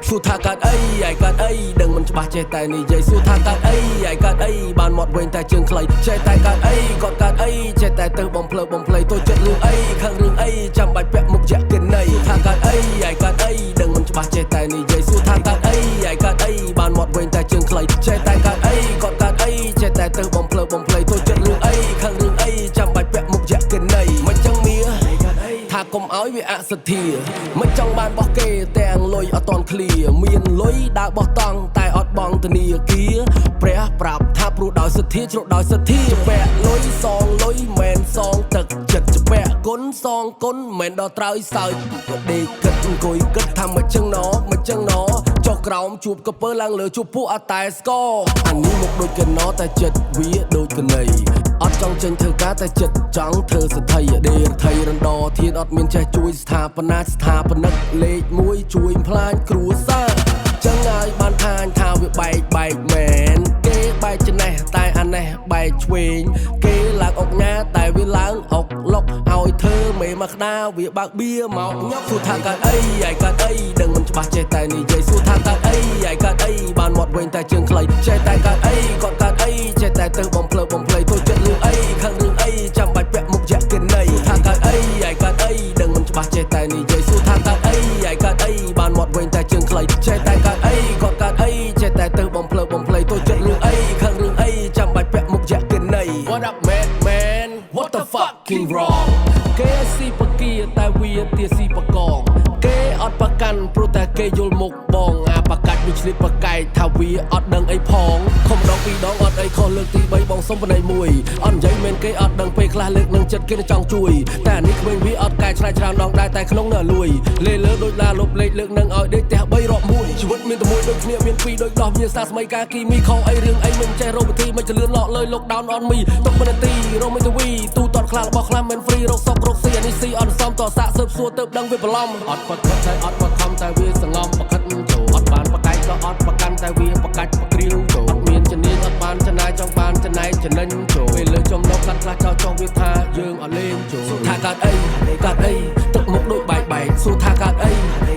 សួរថាកើតអីឯកើតអីដឹងមិនច្បាស់ចេះតែនិយាយសួរថាកើតអីឯកើតអីបានមាត់វែងតែជើងខ្លីចេះតែកើតអីគាត់កើតអីចេះតែទៅបំភ្លើបំភ្លៃតូចចិត្តរឿងអីខាងរឿងអីចាំបាច់ពាក់មុខយកកិន័យថាកើតអីឯកើតអីដឹងមិនច្បាស់ចេះតែនិយាយសួរថាកើតអីឯកើតអីបានមាត់វែងតែជើងខ្លីចេះតែកើតអីគាត់កើតអីចេះតែទៅបំភ្លើបំភ្លៃតូចចិត្តរឿងអីខាងរឿងអីចាំបាច់ពាក់មុខយកកិន័យមិនចឹងមៀថាកុំឲ្យវាអសទ្ធាមិនចង់បានបោះគេទាំងលុយអត់តន់ឃ្លាមានលុយដើរបោះតង់តែអត់បងធនាគារព្រះប្រាប់ថាព្រោះដោយសទ្ធាជ្រុះដោយសទ្ធាពាក់លុយសងលុយមិនសងទឹកចិត្តពាក់គុណសងគុណមិនដល់ត្រើយសើចដេកគិតអង្គុយគិតថាមិនចឹងណមិនចឹងណចុះក្រោមជួបកពើឡើងលើជួបពួកអត់តែស្គរអានេះមកដូចកណោតែចិត្តវាដូចកណីអត់ចង់ចេញធ្វើការតែចិត្តចង់ធ្វើសទ្ធិដេរថៃរំដធានអត់មានចេះជួយស្ថាបនាស្ថាបនិកលេខ1ជួយផ្លាញគ្រួសារចឹងហើយបានថាថាវាបែកមែនគេបែកច្នេះតែអានេះបែកឆ្វេងគេឡើងអុកញ៉ាតែវាឡើងអុកលុកឲ្យធ្វើមេមកក្តារវាបើកបៀមកញ៉ប់សួរថាកើតអីឯកើតអីដឹងមិនច្បាស់ចេះតែនិយាយសួរថាកើតអីឯកើតអីបានមាត់វែងតែជើងខ្លីចេះតែកើតអីគាត់កើតអីចេះតែទៅបំភ្លើបំភ្លៃតូចចិត្តរឿងអីខាងរឿងអីចាំបាច់ពាក់មុខយកកិន័យថាកើតអីឯកើតអីដឹងមិនច្បាស់ចេះតែនិយាយសួរថាកើតអីឯកើតអីបានមាត់វែងតែជើងខ្លីចេះតែកើតអីគាត់កើតអីចេះតែទៅបំភ្លើបំភ្លៃតូចចិត្តរឿងអីខាងរឿងអីចាំបាច់ពាក់មុខយកកិន័យ What up man what the fucking wrong គេស៊ីបគាតែវាទាស៊ីបកងគេអត់ប្រកាន់ព្រោះតែគេយល់មុខបងអាបកាច់មួយឆ្លៀតប្រកែកថាវាអត់ដឹងអីផងខំដងពីរដងអត់អីខុសលើកទី3បងសុំបណៃមួយអត់និយាយមែនគេអត់ដឹងពេលខ្លះលើកនឹងចិត្តគេចង់ជួយតែអានេះគ្មានវាអត់កែច្នៃច្រើនដងដែរតែក្នុងនៅលួយលេលើដូចឡាលុបលេខលើកនឹងឲ្យដេកផ្ទះ3រាប់មួយជីវិតមានតែមួយដូចគ្នាមានពីរដូចដោះមានសាស្មីការគីមីខុសអីរឿងអីមិនចេះរោគវិធីមិនចលឿនលក់លើលោកដោនអនមីទុកមិនទីរោមិនទៅវីទូតតខ្លះរបស់ខ្លះមិនហ្វ្រីរោគសក់រោគស៊ីអានេះស៊ីអត់សំតសាក់ស៊ើបសួរទៅដឹងវាបន្លំអត់បកតែអត់បខំតែវាសងំបកិតចូលអត់បានបកាយក៏អត់បកាន់តែវាបកាច់បក្រៀវចូលអត់មានជំនាញអត់បានចំណាយចង់បានចំណែកចំណេញចូលពេលលើចំណុចខ្លះចោលចង់វាថាយើងអត់លេងចូលសួរថាកើតអីទឹកមុខដូចបែកសួរថាកើតអី